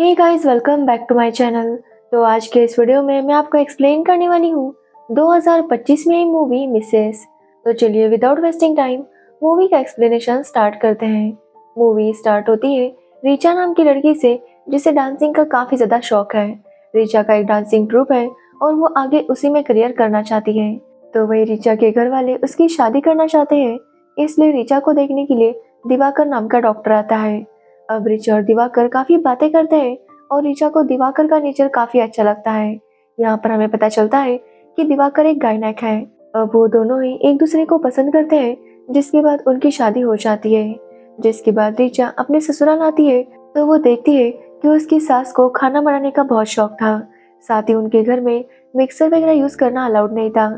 Hey guys, welcome back to my channel. तो आज के इस वीडियो में मैं आपको एक्सप्लेन करने वाली हूँ 2025 में आई मूवी मिसेस। तो चलिए विदाउट वेस्टिंग टाइम मूवी का एक्सप्लेनेशन स्टार्ट करते हैं। मूवी स्टार्ट होती है रिचा नाम की लड़की से जिसे डांसिंग का काफ़ी ज़्यादा शौक है। रिचा का एक डांसिंग ट्रूप है और वो आगे उसी में करियर करना चाहती है। तो वही रिचा के घर वाले उसकी शादी करना चाहते हैं, इसलिए रिचा को देखने के लिए दिवाकर नाम का डॉक्टर आता है। अब रिचा और दिवाकर काफी बातें करते हैं और रिचा को दिवाकर का नेचर काफी अच्छा लगता है। यहाँ पर हमें पता चलता है कि दिवाकर एक गायनेक है। अब वो दोनों ही एक दूसरे को पसंद करते हैं, जिसके बाद उनकी शादी हो जाती है। जिसके बाद रिचा अपने ससुराल आती है तो वो देखती है कि उसकी सास को खाना बनाने का बहुत शौक था। साथ ही उनके घर में मिक्सर वगैरह यूज करना अलाउड नहीं था,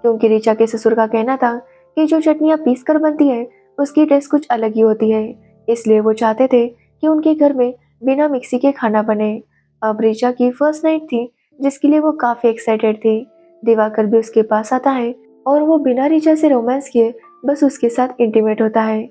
क्योंकि रिचा के ससुर का कहना था कि जो चटनियाँ पीस कर बनती है उसकी टेस्ट कुछ अलग ही होती है। इसलिए वो चाहते थे कि उनके घर में बिना मिक्सी के खाना बने। अब रिचा की फर्स्ट नाइट थी, जिसके लिए वो काफी एक्साइटेड थी। दिवाकर भी उसके पास आता है और वो बिना रिचा से रोमांस किए बस उसके साथ इंटीमेट होता है।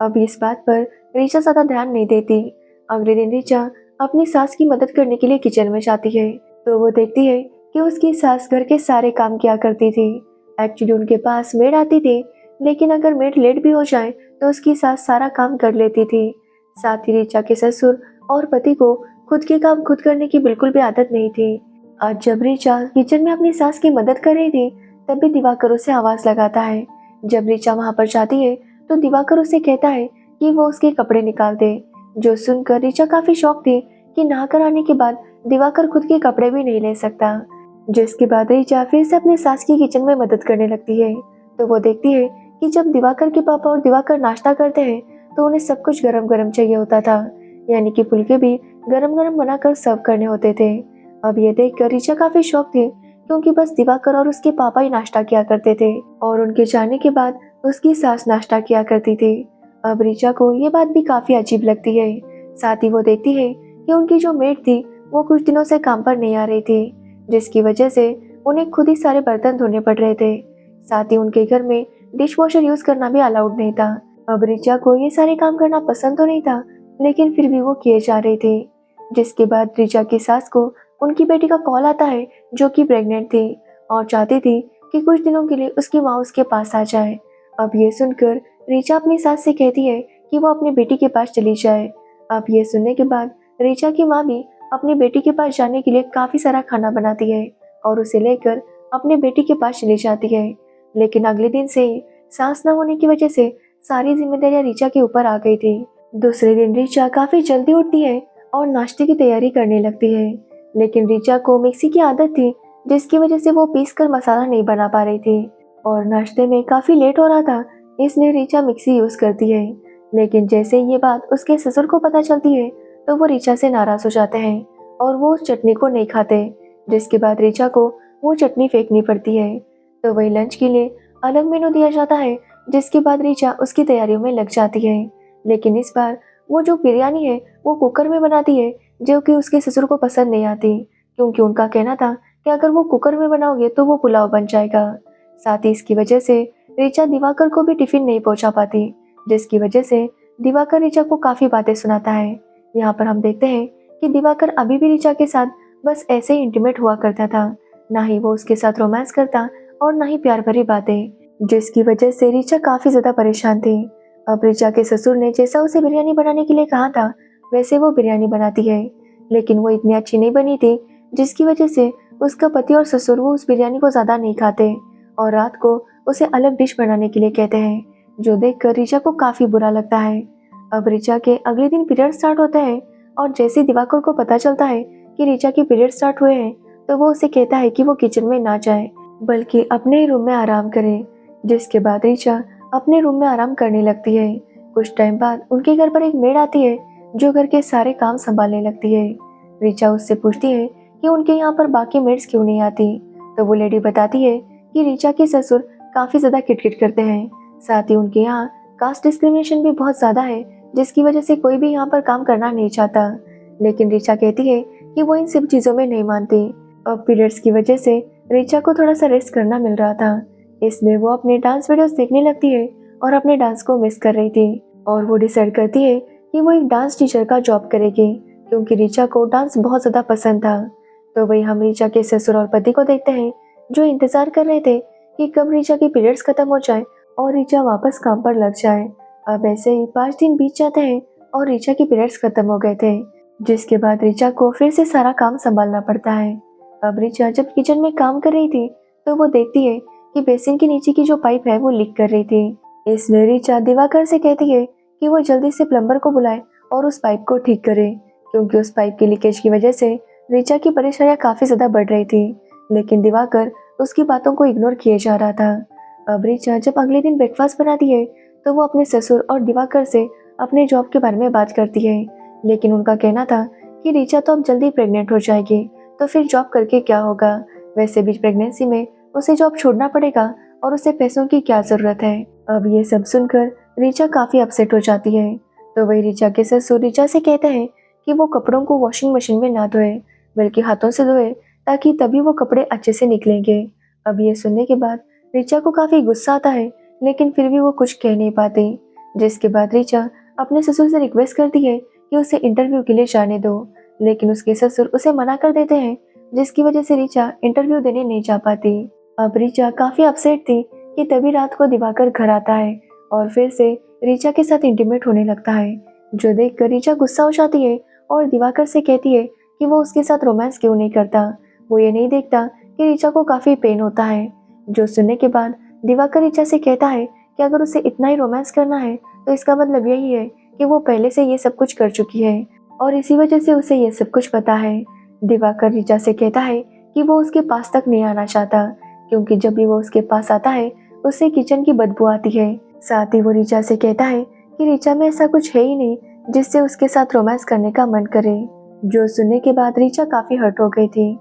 अब इस बात पर रिचा ज्यादा ध्यान नहीं देती। अगले दिन रिचा अपनी सास की मदद करने के लिए किचन में जाती है तो वो देखती है कि उसकी सास घर के सारे काम किया करती थी। एक्चुअली उनके पास मेड आती थी, लेकिन अगर मेड लेट भी हो जाए तो उसकी सास सारा काम कर लेती थी। साथ ही रिचा के ससुर और पति को खुद के काम खुद करने की बिल्कुल भी आदत नहीं थी। आज जब रिचा किचन में अपनी सास की मदद कर रही थी तब भी दिवाकर उसे आवाज लगाता है। जब रिचा वहां पर जाती है तो दिवाकर उसे कहता है कि वो उसके कपड़े निकाल दे। जो सुनकर रिचा काफी शॉक थी कि नहाकर आने के बाद दिवाकर खुद के कपड़े भी नहीं ले सकता। जिसके बाद रिचा फिर से अपनी सास की किचन में मदद करने लगती है तो वो देखती है कि जब दिवाकर के पापा और दिवाकर नाश्ता करते हैं तो उन्हें सब कुछ गरम गरम चाहिए होता था, यानी कि फुलके भी गरम गरम बनाकर सर्व करने होते थे। अब ये देखकर रिचा काफी शौक थी, क्योंकि बस दिवाकर और उसके पापा ही नाश्ता किया करते थे और उनके जाने के बाद उसकी सास नाश्ता किया करती थी। अब रिचा को ये बात भी काफी अजीब लगती है। साथ ही वो देखती है कि उनकी जो मेड थी वो कुछ दिनों से काम पर नहीं आ रही थी, जिसकी वजह से उन्हें खुद ही सारे बर्तन धोने पड़ रहे थे। साथ ही उनके घर में डिश वॉशर यूज करना भी अलाउड नहीं था। अब रिचा को ये सारे काम करना पसंद तो नहीं था, लेकिन फिर भी वो किए जा रहे थे। जिसके बाद रिचा की सास को उनकी बेटी का कॉल आता है, जो कि प्रेग्नेंट थी और चाहती थी कि कुछ दिनों के लिए उसकी माँ उसके पास आ जाए। अब ये सुनकर रिचा अपनी सास से कहती है कि वो अपनी बेटी के पास चली जाए। अब ये सुनने के बाद रिचा की माँ भी अपनी बेटी के पास जाने के लिए काफी सारा खाना बनाती है और उसे लेकर अपने बेटी के पास चली जाती है। लेकिन अगले दिन से ही सास न होने की वजह से सारी जिम्मेदारियां रिचा के ऊपर आ गई थी। दूसरे दिन रिचा काफी जल्दी उठती है और नाश्ते की तैयारी करने लगती है, लेकिन रिचा को मिक्सी की आदत थी, जिसकी वजह से वो पीसकर मसाला नहीं बना पा रही थी और नाश्ते में काफी लेट हो रहा था, इसलिए रिचा मिक्सी यूज करती है। लेकिन जैसे ये बात उसके ससुर को पता चलती है तो वो रिचा से नाराज हो जाते हैं और वो उस चटनी को नहीं खाते। जिसके बाद रिचा को वो चटनी फेंकनी पड़ती है। तो वही लंच के लिए अलग मेनू दिया जाता है, जिसके बाद रिचा उसकी तैयारियों में लग जाती है। लेकिन इस बार वो जो बिरयानी है वो कुकर में बनाती है, जो कि उसके ससुर को पसंद नहीं आती, क्योंकि उनका कहना था कि अगर वो कुकर में बनाओगे तो वो पुलाव बन जाएगा। साथ ही इसकी वजह से रिचा दिवाकर को भी टिफिन नहीं पहुंचा पाती, जिसकी वजह से दिवाकर रिचा को काफी बातें सुनाता है। यहाँ पर हम देखते हैं कि दिवाकर अभी भी रिचा के साथ बस ऐसे ही इंटीमेट हुआ करता था, ना ही वो उसके साथ रोमांस करता और ना ही प्यार भरी बातें, जिसकी वजह से रिचा काफी ज्यादा परेशान थी। अब रिचा के ससुर ने जैसा उसे बिरयानी बनाने के लिए कहा था वैसे वो बिरयानी बनाती है, लेकिन वो इतनी अच्छी नहीं बनी थी, जिसकी वजह से उसका पति और ससुर वो उस बिरयानी को ज्यादा नहीं खाते और रात को उसे अलग डिश बनाने के लिए कहते हैं, जो देखकर रिचा को काफी बुरा लगता है। अब रिचा के अगले दिन पीरियड स्टार्ट होते हैं और जैसे दिवाकर को पता चलता है कि रिचा के पीरियड स्टार्ट हुए हैं तो वो उसे कहता है कि वो किचन में ना जाए, बल्कि अपने रूम में आराम करे। जिसके बाद रिचा अपने रूम में आराम करने लगती है। कुछ टाइम बाद उनके घर पर एक मेड आती है, जो घर के सारे काम संभालने लगती है। रिचा उससे पूछती है कि उनके यहाँ पर बाकी मेड्स क्यों नहीं आती, तो वो लेडी बताती है कि रिचा के ससुर काफी ज्यादा किटकिट करते हैं। साथ ही उनके यहाँ कास्ट डिस्क्रिमिनेशन भी बहुत ज्यादा है, जिसकी वजह से कोई भी यहाँ पर काम करना नहीं चाहता। लेकिन रिचा कहती है कि वो इन सब चीजों में नहीं मानती। अब पीरियड्स की वजह से रिचा को थोड़ा सा रेस्ट करना मिल रहा था, इसलिए वो अपने डांस वीडियोस देखने लगती है और अपने डांस को मिस कर रही थी और वो डिसाइड करती है कि वो एक डांस टीचर का जॉब करेगी, क्योंकि ऋचा को डांस बहुत ज़्यादा पसंद था। तो वही हम ऋचा के ससुर और पति को देखते हैं, जो इंतज़ार कर रहे थे कि कब ऋचा की पीरियड्स खत्म हो जाए और ऋचा वापस काम पर लग जाए। अब ऐसे ही 5 दिन बीत जाते हैं और ऋचा की पीरियड्स खत्म हो गए थे, जिसके बाद ऋचा को फिर से सारा काम संभालना पड़ता है। अब ऋचा जब किचन में काम कर रही थी तो वो देखती है कि बेसिन के नीचे की जो पाइप है वो लीक कर रही थी। इसलिए ऋचा दिवाकर से कहती है कि वो जल्दी से प्लम्बर को बुलाए और उस पाइप को ठीक करे, क्योंकि उस पाइप के लीकेज की वजह से ऋचा की परेशानियां काफी ज्यादा बढ़ रही थी। लेकिन दिवाकर उसकी बातों को इग्नोर किए जा रहा था। अब ऋचा जब अगले दिन ब्रेकफास्ट बनाती है तो वो अपने ससुर और दिवाकर से अपने जॉब के बारे में बात करती है, लेकिन उनका कहना था कि ऋचा तो अब जल्दी प्रेग्नेंट हो जाएगी, तो फिर जॉब करके क्या होगा। वैसे भी प्रेगनेंसी में उसे जॉब छोड़ना पड़ेगा और उसे पैसों की क्या जरूरत है। अब ये सब सुनकर ऋचा काफी अपसेट हो जाती है। तो वही ऋचा के ससुर ऋचा से कहते हैं कि वो कपड़ों को वॉशिंग मशीन में ना धोए, बल्कि हाथों से धोए, ताकि तभी वो कपड़े अच्छे से निकलेंगे। अब ये सुनने के बाद ऋचा को काफी गुस्सा आता है, लेकिन फिर भी वो कुछ कह नहीं पाती। जिसके बाद ऋचा अपने ससुर से रिक्वेस्ट करती है कि उसे इंटरव्यू के लिए जाने दो, लेकिन उसके ससुर उसे मना कर देते हैं, जिसकी वजह से ऋचा इंटरव्यू देने नहीं जा पाती। अब ऋचा काफी अपसेट थी कि तभी रात को दिवाकर घर आता है और फिर से ऋचा के साथ इंटीमेट होने लगता है, जो देखकर ऋचा गुस्सा हो जाती है और दिवाकर से कहती है कि वो उसके साथ रोमांस क्यों नहीं करता। वो ये नहीं देखता कि ऋचा को काफी पेन होता है। जो सुनने के बाद दिवाकर ऋचा से कहता है कि अगर उसे इतना ही रोमांस करना है तो इसका मतलब यही है कि वो पहले से ये सब कुछ कर चुकी है और इसी वजह से उसे ये सब कुछ पता है। दिवाकर ऋचा से कहता है कि वो उसके पास तक नहीं आना चाहता, क्योंकि जब भी वो उसके पास आता है उसे किचन की बदबू आती है। साथ ही वो ऋचा से कहता है कि ऋचा में ऐसा कुछ है ही नहीं जिससे उसके साथ रोमांस करने का मन करे। जो सुनने के बाद ऋचा काफी हर्ट हो गई थी।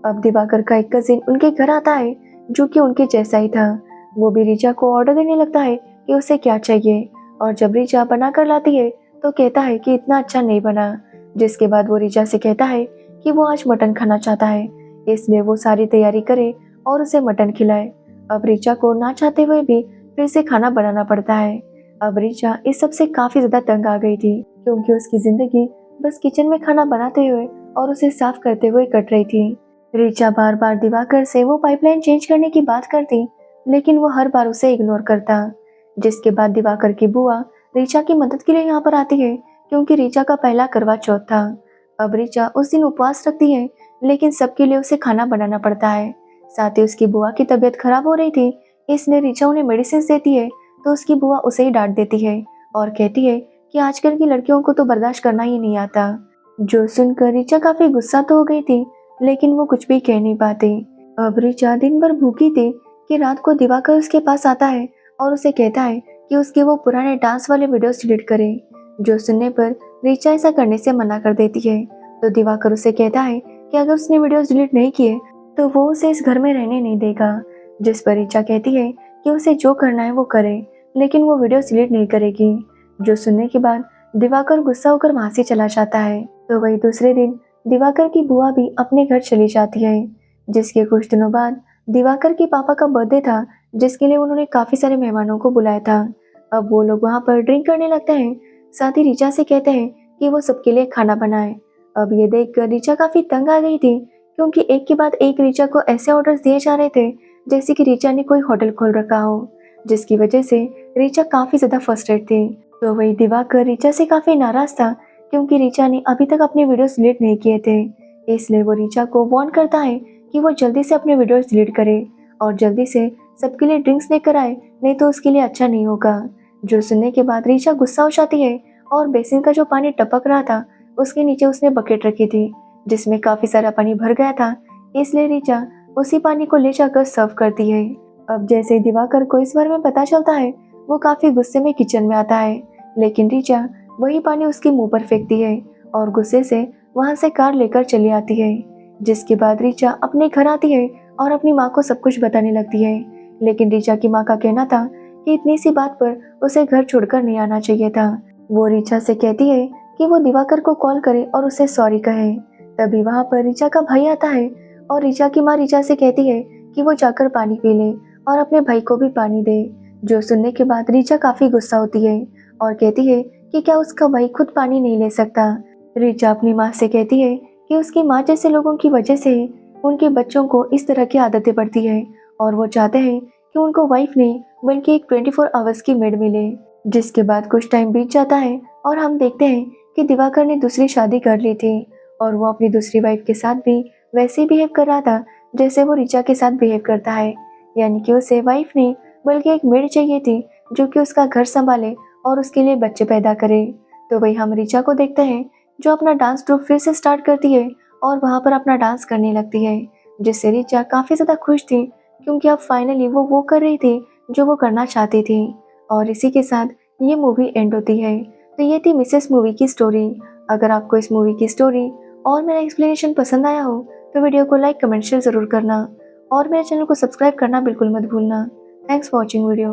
अब दिवाकर का एक कजिन उनके घर आता है, जो कि उनके जैसा ही था। वो भी ऋचा को ऑर्डर देने लगता है कि उसे क्या चाहिए, और जब ऋचा बना कर लाती है तो कहता है कि इतना अच्छा नहीं बना। जिसके बाद वो ऋचा से कहता है कि वो आज मटन खाना चाहता है, इसलिए वो सारी तैयारी करे और उसे मटन खिलाए। अब ऋचा को ना चाहते हुए भी फिर से खाना बनाना पड़ता है। अब ऋचा इस सब से काफी ज्यादा तंग आ गई थी, क्योंकि उसकी जिंदगी बस किचन में खाना बनाते हुए और उसे साफ करते हुए कट रही थी। ऋचा बार बार दिवाकर से वो पाइपलाइन चेंज करने की बात करती, लेकिन वो हर बार उसे इग्नोर करता। जिसके बाद दिवाकर की बुआ ऋचा की मदद के लिए यहाँ पर आती है, क्योंकि ऋचा का पहला करवा चौथ था। अब ऋचा उस दिन उपवास रखती है, लेकिन सबके लिए उसे खाना बनाना पड़ता है। साथ ही उसकी बुआ की तबीयत खराब हो रही थी, इसलिए ऋचा उन्हें मेडिसिन देती है, तो उसकी बुआ उसे ही डांट देती है और कहती है कि आजकल की लड़कियों को तो बर्दाश्त करना ही नहीं आता। जो सुनकर ऋचा काफी गुस्सा तो हो गई थी, लेकिन वो कुछ भी कह नहीं पाती। अब ऋचा दिन भर भूखी थी कि रात को दिवाकर उसके पास आता है और उसे कहता है कि उसके वो पुराने डांस वाले वीडियोस डिलीट करे। जो सुनने पर ऋचा ऐसा करने से मना कर देती है, तो दिवाकर उसे कहता है कि अगर उसने वीडियोस डिलीट नहीं किए तो वो उसे इस घर में रहने नहीं देगा। जिस पर ऋचा कहती है कि उसे जो करना है वो करे, लेकिन वो वीडियो डिलीट नहीं करेगी। जो सुनने के बाद दिवाकर गुस्सा होकर वहां से चला जाता है। तो वही दूसरे दिन दिवाकर की बुआ भी अपने घर चली जाती है। जिसके कुछ दिनों बाद दिवाकर के पापा का बर्थडे था, जिसके लिए उन्होंने काफी सारे मेहमानों को बुलाया था। अब वो लोग वहां पर ड्रिंक करने लगते हैं। साथ ही ऋचा से कहते हैं कि वो सबके लिए खाना बनाए। अब ये देखकर ऋचा काफी तंग आ गई थी, क्योंकि एक के बाद एक ऋचा को ऐसे ऑर्डर्स दिए जा रहे थे जैसे कि ऋचा ने कोई होटल खोल रखा हो, जिसकी वजह से ऋचा काफी ज्यादा फ्रस्ट्रेट थी। तो वही दिवाकर ऋचा से काफी नाराज था, क्योंकि ऋचा ने अभी तक अपने वीडियोस डिलीट नहीं किए थे। इसलिए वो ऋचा को वार्न करता है कि वो जल्दी से अपने वीडियोस डिलीट करे और जल्दी से सबके लिए ड्रिंक्स लेकर आए, नहीं तो उसके लिए अच्छा नहीं होगा। जो सुनने के बाद ऋचा गुस्सा हो जाती है और बेसिन का जो पानी टपक रहा था उसके नीचे उसने बकेट रखी थी, जिसमें काफी सारा पानी भर गया था। इसलिए ऋचा उसी पानी को ले जाकर सर्व करती है। अब जैसे दिवाकर को इस बारे में पता चलता है, वो काफी गुस्से में किचन में आता है, लेकिन ऋचा वही पानी उसके मुंह पर फेंकती है और गुस्से से वहां से कार लेकर चली आती है। जिसके बाद ऋचा अपने घर आती है और अपनी माँ को सब कुछ बताने लगती है, लेकिन ऋचा की माँ का कहना था कि इतनी सी बात पर उसे घर छोड़कर नहीं आना चाहिए था। वो ऋचा से कहती है कि वो दिवाकर को कॉल करे और उसे सॉरी कहे। तभी वहां पर ऋचा का भाई आता है और ऋचा की माँ ऋचा से कहती है कि वो जाकर पानी पी ले और अपने भाई को भी पानी दे। जो सुनने के बाद ऋचा काफी गुस्सा होती है और कहती है कि क्या उसका भाई खुद पानी नहीं ले सकता। रिचा अपनी माँ से कहती है कि उसकी माँ जैसे लोगों की वजह से उनके बच्चों को इस तरह की आदतें पड़ती है और वो चाहते हैं कि उनको वाइफ नहीं बल्कि एक 24 आवर्स की मेड मिले। जिसके बाद कुछ टाइम बीत जाता है और हम देखते हैं कि दिवाकर ने दूसरी शादी कर ली थी और वो अपनी दूसरी वाइफ के साथ भी वैसे ही बिहेव कर रहा था जैसे वो रिचा के साथ बिहेव करता है। यानी कि उसे वाइफ नहीं बल्कि एक मेड चाहिए थी जो कि उसका घर संभाले और उसके लिए बच्चे पैदा करे। तो वही हम रिचा को देखते हैं जो अपना डांस ग्रुप फिर से स्टार्ट करती है और वहाँ पर अपना डांस करने लगती है, जिससे रिचा काफ़ी ज़्यादा खुश थी क्योंकि अब फाइनली वो कर रही थी जो वो करना चाहती थी। और इसी के साथ ये मूवी एंड होती है। तो ये थी मिसेस मूवी की स्टोरी। अगर आपको इस मूवी की स्टोरी और मेरा एक्सप्लेनेशन पसंद आया हो तो वीडियो को लाइक कमेंट शेयर ज़रूर करना और मेरे चैनल को सब्सक्राइब करना बिल्कुल मत भूलना। Thanks for watching video.